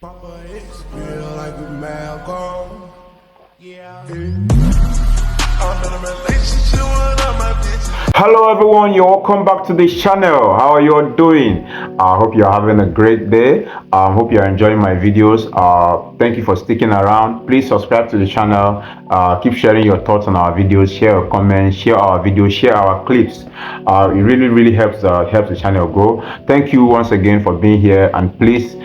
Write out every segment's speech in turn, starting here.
Papa, it's feel like a Malcolm. Yeah. I'm in a relationship with all my bitches. Hello everyone, you're welcome back to this channel. How are you all doing? I hope you're having a great day. I hope you're enjoying my videos. Thank you for sticking around. Please subscribe to the channel. Keep sharing your thoughts on our videos, share your comments, share our videos, share our clips. It really helps the channel grow. Thank you once again for being here, and please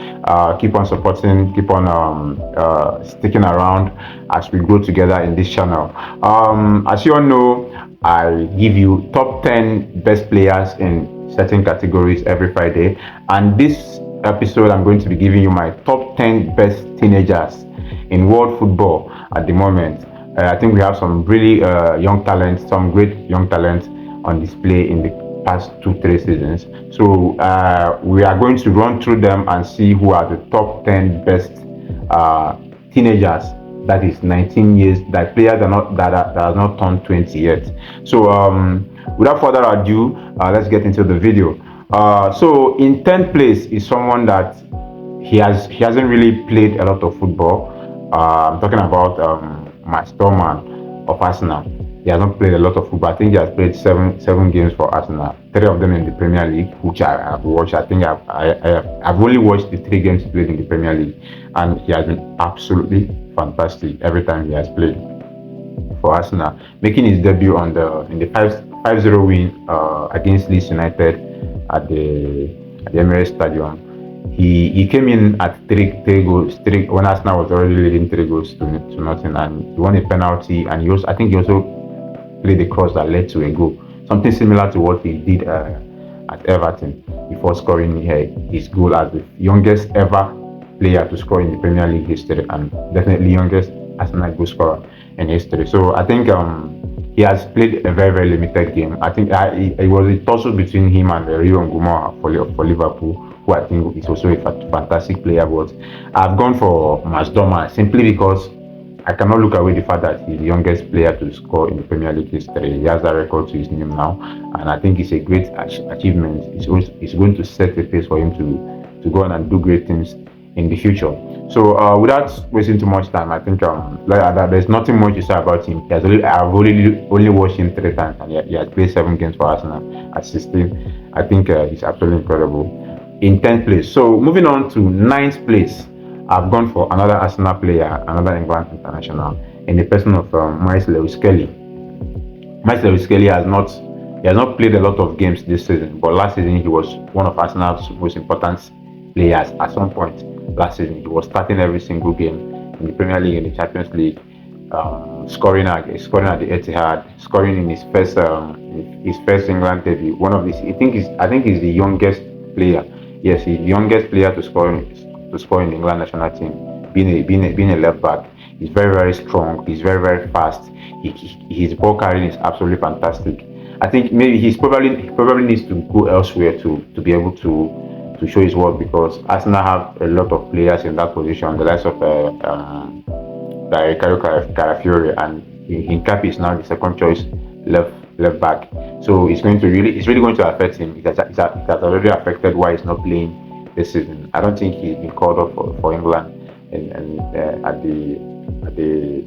keep on supporting, keep on sticking around as we grow together in this channel. As you all know, I give you top 10 best players in certain categories every Friday, and this episode I'm going to be giving you my top 10 best teenagers in world football at the moment. I think we have some really young talents, some great young talents on display in the past 2-3 seasons. So we are going to run through them and see who are the top 10 best teenagers, that is 19 years, that players are not that are not turned 20 yet. So without further ado, let's get into the video. So in 10th place is someone that he hasn't really played a lot of football. I'm talking about Max Dorman of Arsenal. He has not played a lot of football. I think he has played seven games for Arsenal. 3 of them in the Premier League, which I have watched. I think I've only watched the 3 games he played in the Premier League, and he has been absolutely fantastic every time he has played for Arsenal, making his debut in the 5-0 win against Leeds United at the Emirates Stadium. He came in at three goals, when Arsenal was already leading 3 goals to nothing, and he won a penalty, and I think he also played the cross that led to a goal, something similar to what he did at Everton before scoring his goal as the youngest ever player to score in the Premier League history, and definitely youngest Arsenal goal scorer in history. So I think he has played a very limited game. I think it was a tussle between him and Rio Nguma for Liverpool, who I think is also a fantastic player. But I've gone for Max Dorman simply because I cannot look away the fact that he's the youngest player to score in the Premier League history. He has that record to his name now, and I think it's a great achievement. It's going to set the pace for him to go on and do great things in the future. So without wasting too much time, I think there's nothing much to say about him. I've only watched him 3 times, and he has played 7 games for Arsenal at 16. I think he's absolutely incredible. In 10th place. So moving on to 9th place, I've gone for another Arsenal player, another England international, in the person of Max Kelly. Max Kelly has not played a lot of games this season, but last season he was one of Arsenal's most important players. At some point last season, he was starting every single game in the Premier League, in the Champions League, scoring at the Etihad, scoring in his first England debut. I think he's the youngest player. Yes, he's the youngest player to score in the England national team, being a left back. He's very strong. He's very fast. His ball carrying is absolutely fantastic. I think maybe he probably needs to go elsewhere to be able to show his work, because Arsenal have a lot of players in that position, the likes of Ricardo Carafiore, and Hincapié is now the second choice left back. So it's really going to affect him. It has already affected why he's not playing this season. I don't think he's been called up for England at the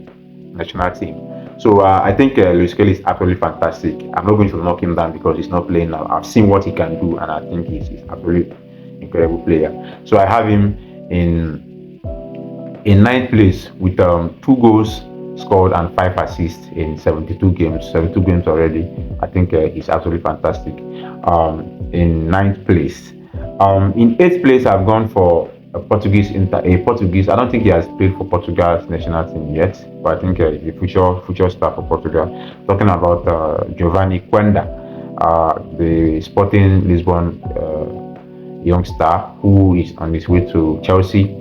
national team. So I think Luis Kelly is absolutely fantastic. I'm not going to knock him down because he's not playing now. I've seen what he can do, and I think he's absolutely incredible player. So I have him in 9th place with 2 goals scored and 5 assists in 72 games already. I think he's absolutely fantastic. In 9th place. In 8th place, I've gone for a Portuguese. I don't think he has played for Portugal's national team yet, but I think he's a future star for Portugal. Talking about Giovanni Quenda, the Sporting Lisbon young star who is on his way to Chelsea.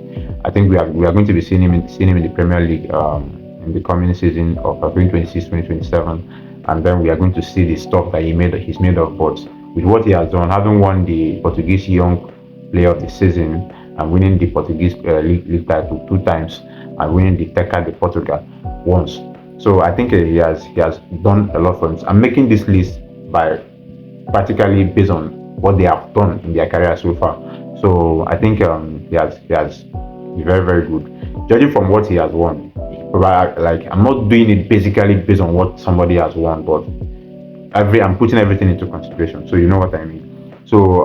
I think we are going to be seeing him in the Premier League in the coming season of 2026-2027, and then we are going to see the stuff that he's made of. But with what he has done, having won the Portuguese Young Player of the Season and winning the Portuguese league title 2 times, and winning the Teca de Portugal once, so I think he has done a lot for him. I'm making this list by practically based on what they have done in their career so far. So I think he has He's very, very good. Judging from what he has won, like I'm not doing it basically based on what somebody has won, but I'm putting everything into consideration. So you know what I mean. So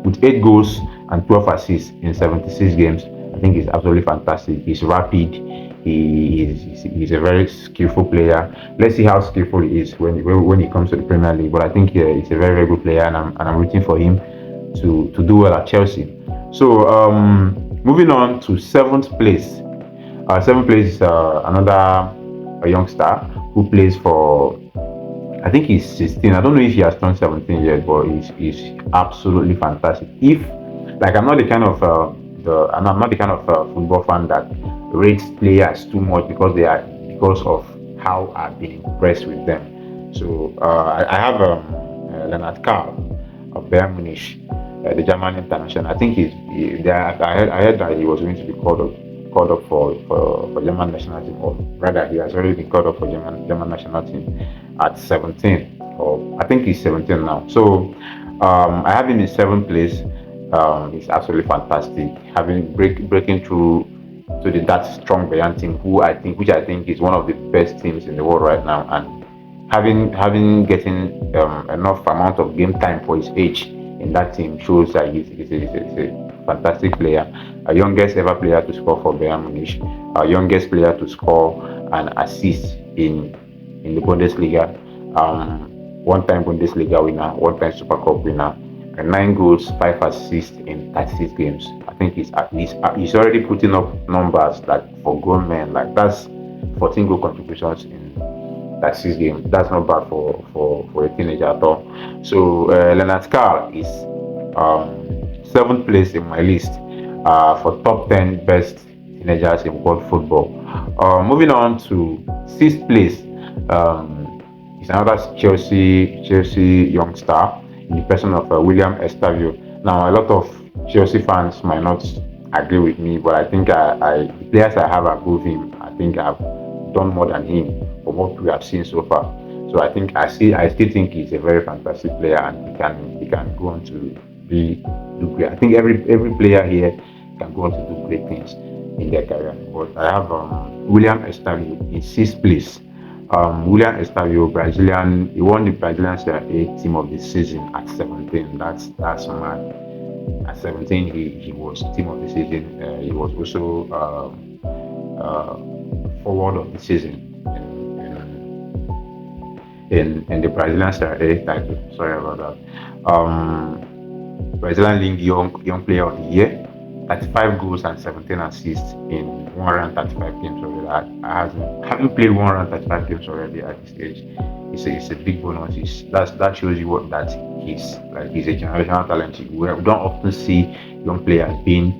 with 8 goals and 12 assists in 76 games, I think he's absolutely fantastic. He's rapid. He's a very skillful player. Let's see how skillful he is when he comes to the Premier League. But I think he's a very, very good player, and I'm rooting for him to do well at Chelsea. So moving on to seventh place. Seventh place is another a youngster who plays for, I think he's 16. I don't know if he has turned 17 yet, but he's absolutely fantastic. If like I'm not the kind of football fan that rates players too much because of how I've been impressed with them. So I have Leonard Carl of Bayern Munich, the German international. I think I heard that he was going to be called up for German national team, or rather, he has already been called up for German national team at 17, or I think he's 17 now. So I have him in seventh place. He's absolutely fantastic, having breaking through to that strong Bayern team, which I think is one of the best teams in the world right now, and having getting enough amount of game time for his age in that team shows that he's a fantastic player, a youngest ever player to score for Bayern Munich, a youngest player to score and assist in the Bundesliga, one-time Bundesliga winner, one-time Super Cup winner, and 9 goals, 5 assists in 36 games. I think he's already putting up numbers like for grown men, like that's 14 goal contributions in 36 games. That's not bad for a teenager at all. So Leonard Carl is seventh place in my list for top 10 best teenagers in world football. Moving on to sixth place. Is another Chelsea youngster in the person of William Estevao. Now, a lot of Chelsea fans might not agree with me, but I think the players I have above him, I think I've done more than him from what we have seen so far. So I still think he's a very fantastic player, and he can go on to do great. I think every player here can go on to do great things in their career. But I have William Estevao in sixth place. William Estevao, Brazilian, he won the Brazilian Serie A Team of the Season at 17. That's mad. At 17, he was Team of the Season. He was also Forward of the Season in the Brazilian Serie A title. Sorry about that. Brazilian League Young Player of the Year. 35 goals and 17 assists in 135 games already. I haven't played 135 games already at this stage. It's a big bonus. That shows you that he's a generational talent. We don't often see young players being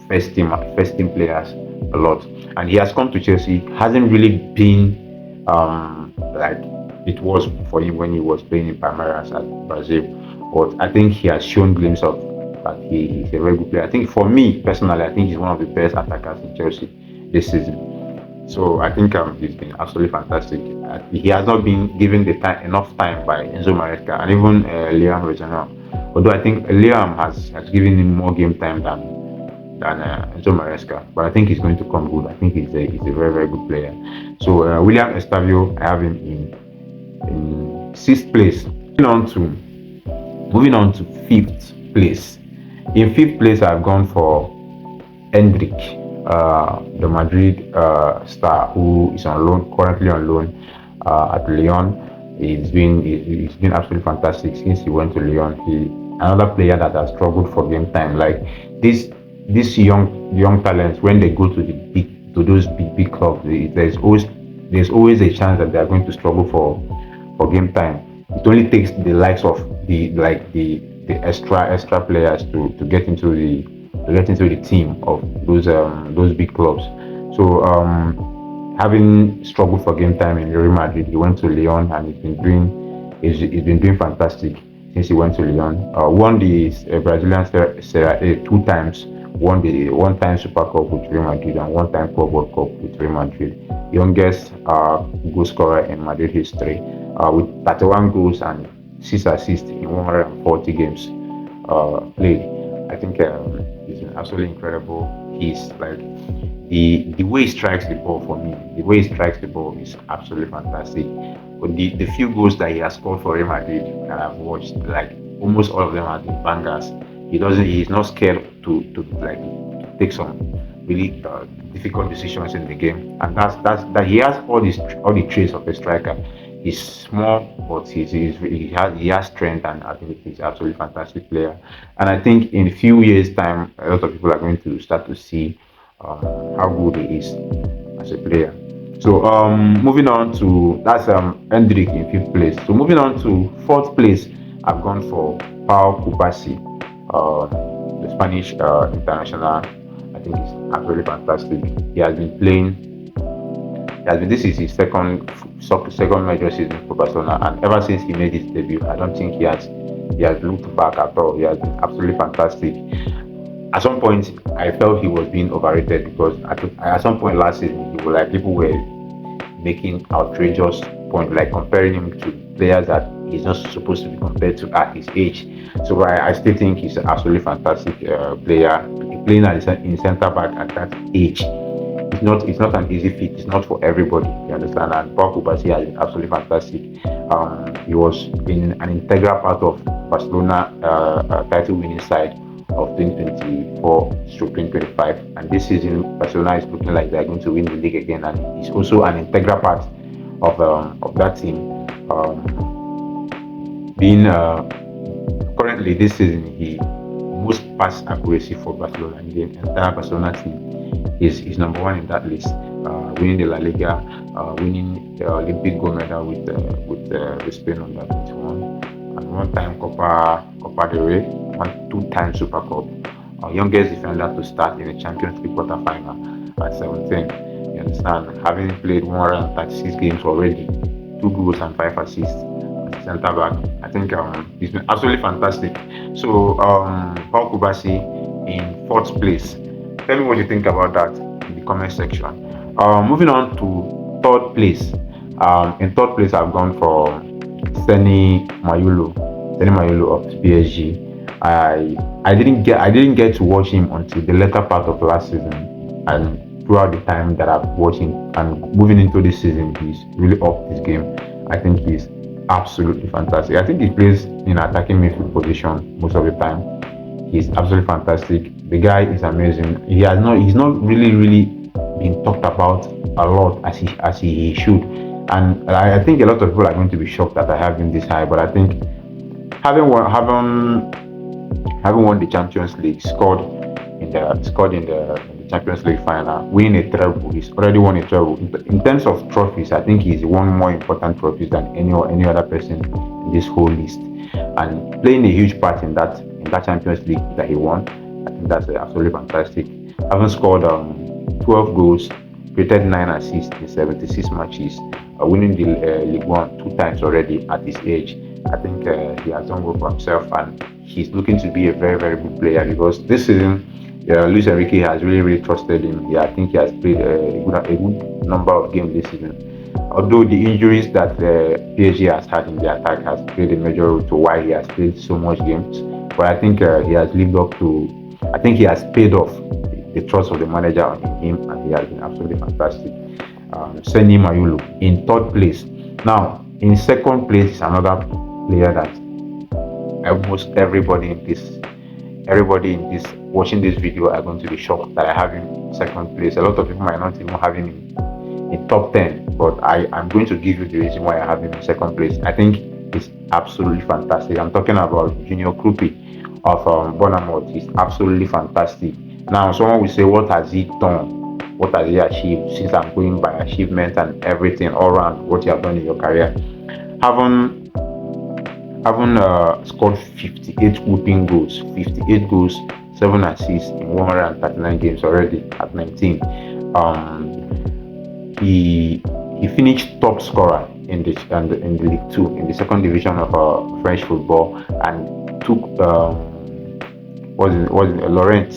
first team players a lot. And he has come to Chelsea. Hasn't really been like it was for him when he was playing in Palmeiras at Brazil. But I think he has shown glimpses of that he's a very good player. I think for me personally, I think he's one of the best attackers in Chelsea this season. So I think he's been absolutely fantastic. He has not been given enough time by Enzo Maresca and even Liam Regeneron. Although I think Liam has given him more game time than Enzo Maresca, but I think he's going to come good. I think he's a very, very good player. So William Estevao, I have him in sixth place. Moving on to fifth place. In fifth place, I've gone for Endrick, the Madrid star who is currently on loan at Lyon. He's been absolutely fantastic since he went to Lyon. Another player that has struggled for game time. Like these young talents, when they go to those big clubs, there's always a chance that they are going to struggle for game time. It only takes the likes of the extra players to get into the team of those big clubs. So having struggled for game time in Real Madrid, he went to Lyon and he's been doing fantastic since he went to Lyon. Won the Brazilian Serie A 2 times. Won the one-time Super Cup with Real Madrid and one-time Club World Cup with Real Madrid. Youngest goal scorer in Madrid history with 31 goals and 6 assists in 140 games played. I think it's been absolutely incredible. he's like the way he strikes the ball for me, the way he strikes the ball is absolutely fantastic. But the few goals that he has scored for Real Madrid that I've watched, like almost all of them have been bangers. He's not scared to like to take some really difficult decisions in the game, and that he has all the traits of a striker. He's small, but he has strength, and I think he's absolutely fantastic player. And I think in a few years' time, a lot of people are going to start to see how good he is as a player. So moving on to that's Endrick in fifth place. So moving on to fourth place, I've gone for Pau Kubasi, the Spanish international. I think he's absolutely fantastic. He has been playing. He has been. This is his second major season for Barcelona, and ever since he made his debut, I don't think he has looked back at all. He has been absolutely fantastic. At some point, I felt he was being overrated because at some point last season, he was like people were making outrageous point, like comparing him to players that he's not supposed to be compared to at his age. So I still think he's an absolutely fantastic player. Playing in centre back at that age, it's not an easy feat. It's not for everybody. You understand? And Paul Kubasi has been absolutely fantastic. He was in an integral part of Barcelona title winning side of 2024/2025, and this season Barcelona is looking like they're going to win the league again, and he's also an integral part of that team. Being currently this season, he most pass accuracy for Barcelona in the entire Barcelona team is number one in that list, winning the La Liga, winning the Olympic gold medal with Spain under 21, and one time Copa del Rey, two times Super Cup. Youngest defender to start in the Champions League quarterfinal at 17. You understand? Having played 136 games already, 2 goals and 5 assists as a centre back. I think he's been absolutely fantastic. So Paul Kubasi in fourth place. Tell me what you think about that in the comment section. Moving on to third place. In third place, I've gone for Mayulu. Seni Mayulu of PSG. I didn't get to watch him until the latter part of last season, and throughout the time that I've watched him and moving into this season, he's really up his game. I think he's absolutely fantastic. I think he plays in attacking midfield position most of the time. He's absolutely fantastic. The guy is amazing. He's not really been talked about a lot as he should. And I think a lot of people are going to be shocked that I have him this high. But I think having won the Champions League, scored in the Champions League final, winning a treble. He's already won a treble. In terms of trophies, I think he's won more important trophies than any other person in this whole list, and playing a huge part in that Champions League that he won. I think that's absolutely fantastic. Having scored 12 goals, created 9 assists in 76 matches, winning the League One 2 times already at his age. I think he has done well for himself, and he's looking to be a very, very good player because this season, Luis Enrique has really trusted him. Yeah, I think he has played a good number of games this season. Although the injuries that PSG has had in the attack has played a major role to why he has played so much games, but I think he has lived up to. I think he has paid off the trust of the manager on him, and he has been absolutely fantastic. Seni Mayulu in third place. Now, in second place is another player that almost everybody in this watching this video are going to be shocked that I have him in second place. A lot of people might not even have him in top 10, but I am going to give you the reason why I have him in second place. I think it's absolutely fantastic. I'm talking about Junior Krupi of Bournemouth. He's absolutely fantastic. Now, someone will say, what has he done? What has he achieved? Since I'm going by achievement and everything all around what you have done in your career, having scored 58 whooping goals, 7 assists in 139 games already at 19. He finished top scorer in the League Two, in the second division of French football, and took Laurent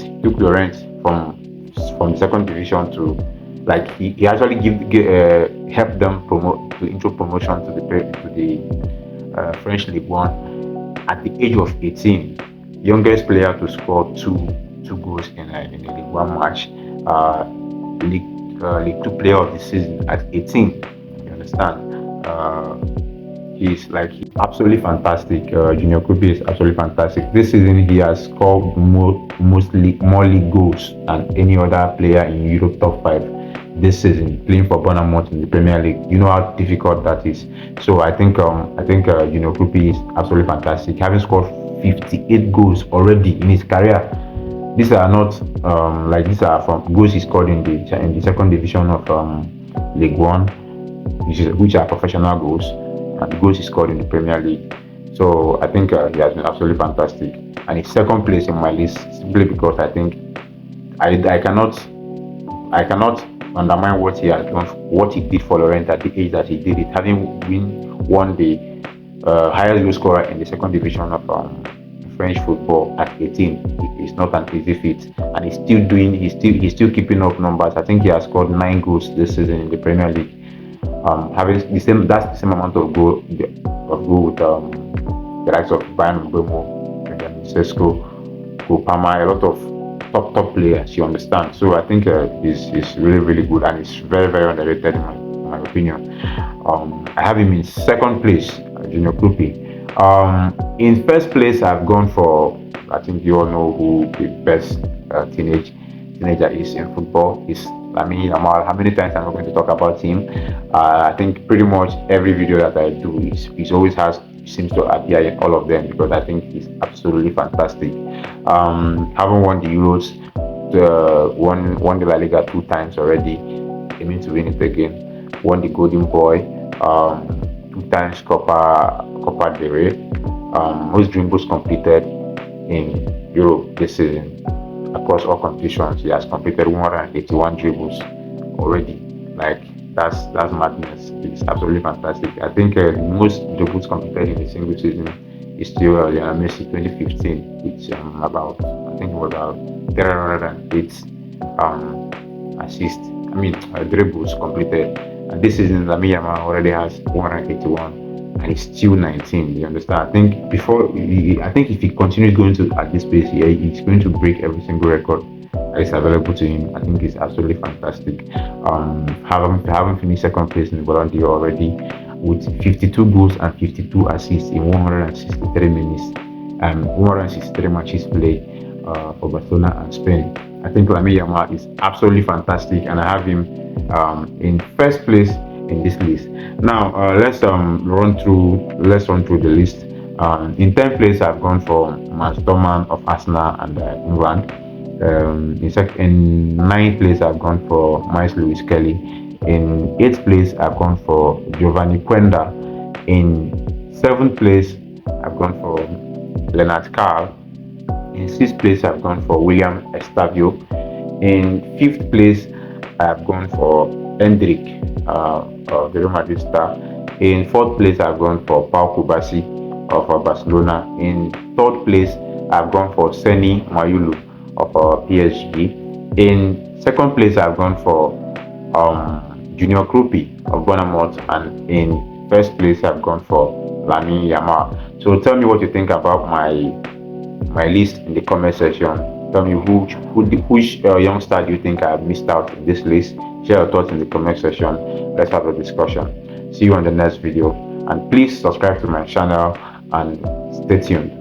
from the second division to, like, he actually helped them promote to into promotion to the French League One at the age of 18, youngest player to score two goals in a League One match. League Two Player of the Season at 18. You understand? He's like absolutely fantastic. Junior Kupi is absolutely fantastic. This season, he has scored mostly more league goals than any other player in Europe top five this season, playing for Bournemouth in the Premier League. You know how difficult that is. So I think Junior Kupi is absolutely fantastic, having scored 58 goals already in his career. These are not these are from goals he scored in the second division of League One, which are professional goals, and the goals he scored in the Premier League. So I think he has been absolutely fantastic, and he's second place in my list simply because I think I cannot undermine what he has done, what he did for Lorient at the age that he did it, having won the highest goal scorer in the second division of French football at 18. It's not an easy feat, and he's still keeping up numbers. I think he has scored 9 goals this season in the Premier League. Having the same amount of goal with the likes of Brian Mbeumo, Benjamin Sesko, Kupama, a lot of top players. You understand? So I think he's really good, and he's very underrated in my opinion. I have him in second place, Junior Krupi. In first place, I've gone for, I think you all know who the best teenager is in football. Is Lamine Yamal. How many times am I going to talk about him? I think pretty much every video that I do is always seems to appear in all of them because I think he's absolutely fantastic. Having won the Euros, won the La Liga 2 times already, aiming to win it again. Won the Golden Boy, 2 times Copa del Rey. Most dribbles completed in Europe this season. Across all competitions, he has completed 181 dribbles already. Like that's madness. It's absolutely fantastic. I think the most dribbles completed in a single season is still Messi 2015, which about I think about 308 assists. Dribbles completed. And this season, Lamine Yamal already has 181, and he's still 19. You understand? I think if he continues going at this pace, he's going to break every single record that is available to him. I think he's absolutely fantastic. Having finished second place in the Ballon d'Or already with 52 goals and 52 assists in 163 minutes and 163 matches played for Barcelona and Spain. I think Lamine Yamal is absolutely fantastic, and I have him in first place in this list. Now let's run through the list. In 10th place, I've gone for MAX DORMAN of Arsenal and England. In 9th place, I've gone for Miles Lewis Kelly. In 8th place, I've gone for Giovanni Quenda. In 7th place, I've gone for Leonard Carl. In 6th place, I've gone for William Estevao. In 5th place, I've gone for Endrick, of the Real Madrid star. In 4th place, I've gone for Pau Kubasi of Barcelona. In 3rd place, I've gone for Seni Mayulu of PSG. In 2nd place, I've gone for Junior Krupi of Bournemouth, and in 1st place, I've gone for Lamine Yamal. So tell me what you think about my list in the comment section. Tell me which young star do you think I have missed out in this list. Share your thoughts in the comment section. Let's have a discussion. See you on the next video, and please subscribe to my channel and stay tuned.